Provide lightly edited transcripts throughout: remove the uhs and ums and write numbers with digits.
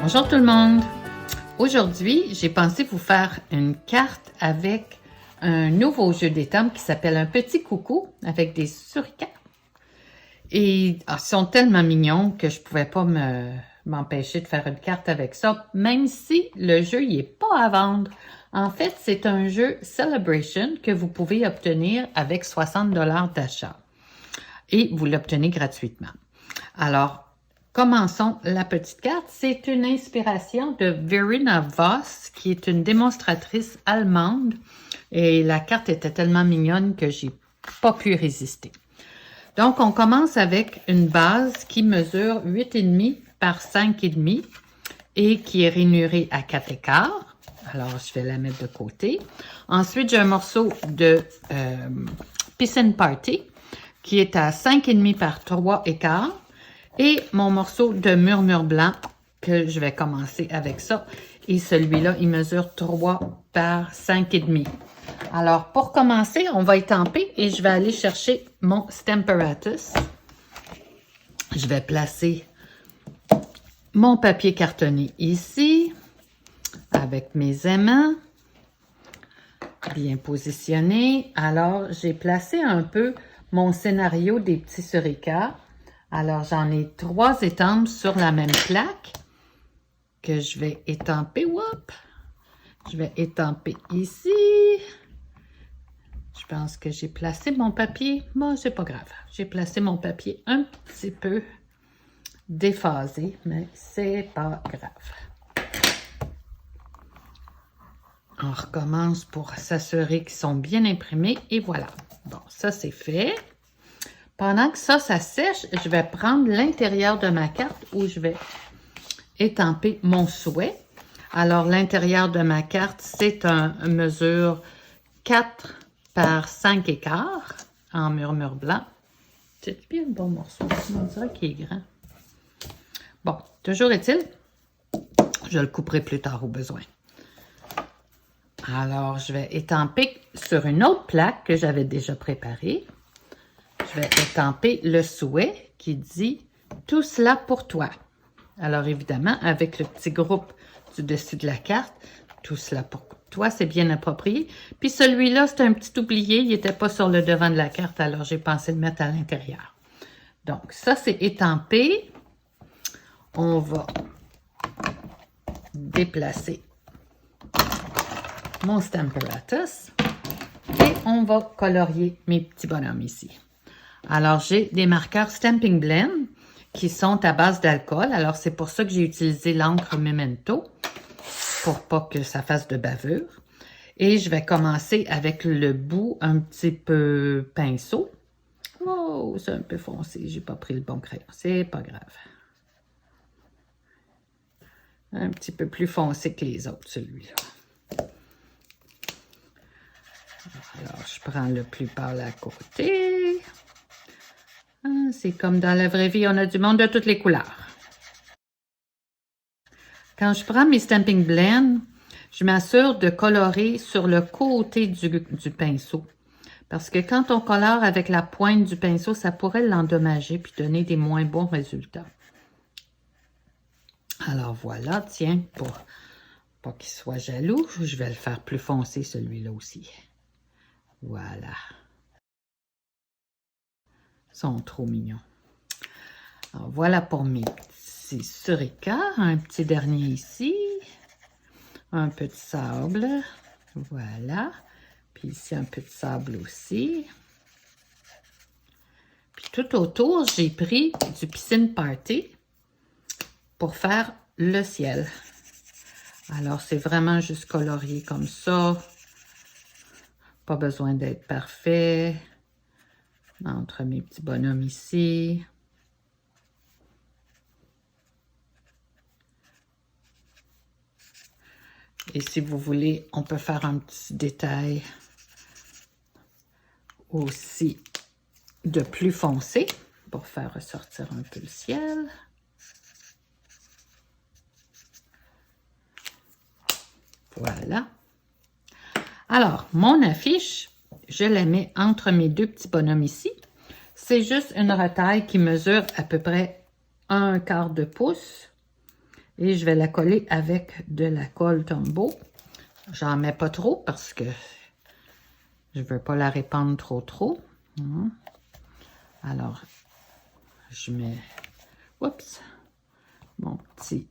Bonjour tout le monde! Aujourd'hui, j'ai pensé vous faire une carte avec un nouveau jeu d'étampes qui s'appelle Un petit coucou avec des suricats. Et ils sont tellement mignons que je ne pouvais pas m'empêcher de faire une carte avec ça, même si le jeu n'est pas à vendre. En fait, c'est un jeu Celebration que vous pouvez obtenir avec 60 $ d'achat. Et vous l'obtenez gratuitement. Alors, commençons la petite carte. C'est une inspiration de Verena Voss, qui est une démonstratrice allemande. Et la carte était tellement mignonne que j'ai pas pu résister. Donc, on commence avec une base qui mesure 8,5 par 5,5 et qui est rainurée à 4 écarts. Alors, je vais la mettre de côté. Ensuite, j'ai un morceau de Piscine Party qui est à 5,5 par 3 écarts. Et mon morceau de murmure blanc, que je vais commencer avec ça. Et celui-là, il mesure 3 par 5,5. Alors, pour commencer, on va étamper et je vais aller chercher mon Stamparatus. Je vais placer mon papier cartonné ici, avec mes aimants, bien positionnés. Alors, j'ai placé un peu mon scénario des petits suricats. Alors, j'en ai 3 étampes sur la même plaque que je vais étamper. Whoop! Je vais étamper ici. Je pense que j'ai placé mon papier. Bon, c'est pas grave. J'ai placé mon papier un petit peu déphasé, mais c'est pas grave. On recommence pour s'assurer qu'ils sont bien imprimés. Et voilà. Bon, ça, c'est fait. Pendant que ça sèche, je vais prendre l'intérieur de ma carte où je vais étamper mon souhait. Alors, l'intérieur de ma carte, c'est un mesure 4 par 5 écarts en murmure blanc. C'est bien le bon morceau. On dirait qu'il est grand. Bon, toujours est-il, je le couperai plus tard au besoin. Alors, je vais étamper sur une autre plaque que j'avais déjà préparée. Je vais étamper le souhait qui dit « Tout cela pour toi ». Alors, évidemment, avec le petit groupe du dessus de la carte, « Tout cela pour toi », c'est bien approprié. Puis celui-là, c'est un petit oublié, il n'était pas sur le devant de la carte, alors j'ai pensé le mettre à l'intérieur. Donc, ça, c'est étampé. On va déplacer mon Stamparatus et on va colorier mes petits bonhommes ici. Alors, j'ai des marqueurs Stamping Blend qui sont à base d'alcool. Alors, c'est pour ça que j'ai utilisé l'encre Memento pour pas que ça fasse de bavure. Et je vais commencer avec le bout un petit peu pinceau. Oh, c'est un peu foncé. J'ai pas pris le bon crayon. C'est pas grave. Un petit peu plus foncé que les autres, celui-là. Alors, je prends le plus par la côté. C'est comme dans la vraie vie, on a du monde de toutes les couleurs. Quand je prends mes Stamping Blend, je m'assure de colorer sur le côté du pinceau. Parce que quand on colore avec la pointe du pinceau, ça pourrait l'endommager puis donner des moins bons résultats. Alors voilà, tiens, pour pas qu'il soit jaloux, je vais le faire plus foncé celui-là aussi. Voilà. Ils sont trop mignons. Alors, voilà pour mes petits suricats. Un petit dernier ici. Un peu de sable. Voilà. Puis ici, un peu de sable aussi. Puis tout autour, j'ai pris du Piscine Party pour faire le ciel. Alors, c'est vraiment juste colorié comme ça. Pas besoin d'être parfait. Entre mes petits bonhommes ici. Et si vous voulez, on peut faire un petit détail aussi de plus foncé pour faire ressortir un peu le ciel. Voilà. Alors, mon affiche, je la mets entre mes deux petits bonhommes ici. C'est juste une retaille qui mesure à peu près 1/4 de pouce. Et je vais la coller avec de la colle Tombow. J'en mets pas trop parce que je veux pas la répandre trop. Alors, je mets, oups, mon petit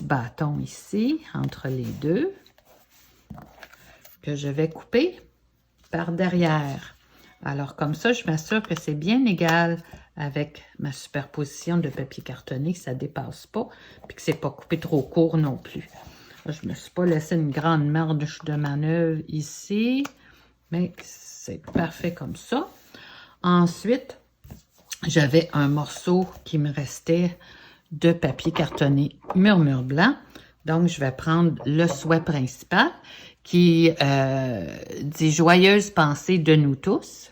bâton ici, entre les deux, que je vais couper par derrière. Alors, comme ça, je m'assure que c'est bien égal avec ma superposition de papier cartonné, que ça ne dépasse pas, puis que c'est pas coupé trop court non plus. Je ne me suis pas laissé une grande marge de manœuvre ici, mais c'est parfait comme ça. Ensuite, j'avais un morceau qui me restait de papier cartonné Murmure Blanc. Donc, je vais prendre le souhait principal qui dit « Joyeuse pensée de nous tous ».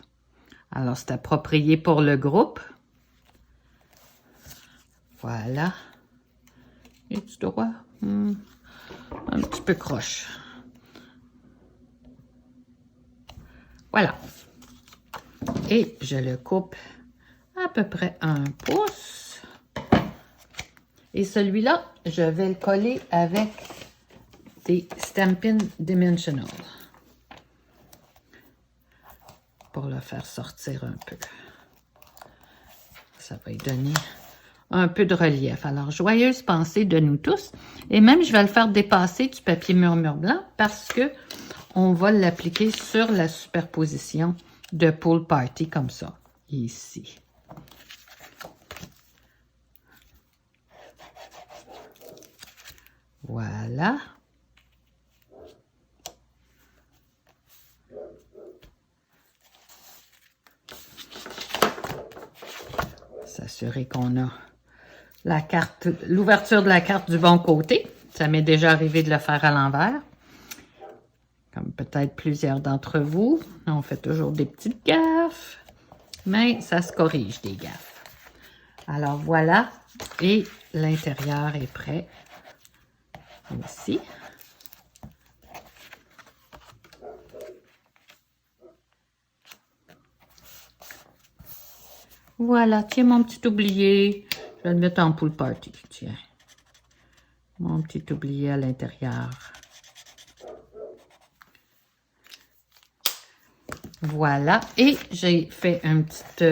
Alors, c'est approprié pour le groupe. Voilà. Es-tu droit? Un petit peu croche. Voilà. Et je le coupe à peu près 1 pouce. Et celui-là, je vais le coller avec des Stampin' Dimensional pour le faire sortir un peu. Ça va y donner un peu de relief. Alors, joyeuse pensée de nous tous. Et même, je vais le faire dépasser du papier Murmure Blanc parce que on va l'appliquer sur la superposition de Pool Party comme ça, ici. Voilà. S'assurer qu'on a la carte, l'ouverture de la carte du bon côté. Ça m'est déjà arrivé de le faire à l'envers. Comme peut-être plusieurs d'entre vous. On fait toujours des petites gaffes. Mais ça se corrige des gaffes. Alors voilà. Et l'intérieur est prêt. Ici. Voilà, tiens mon petit oublié. Je vais le mettre en Pool Party, tiens. Mon petit oublié à l'intérieur. Voilà, et j'ai fait une petite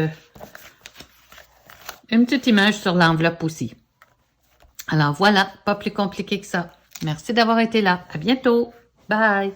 image sur l'enveloppe aussi. Alors voilà, pas plus compliqué que ça. Merci d'avoir été là. À bientôt. Bye!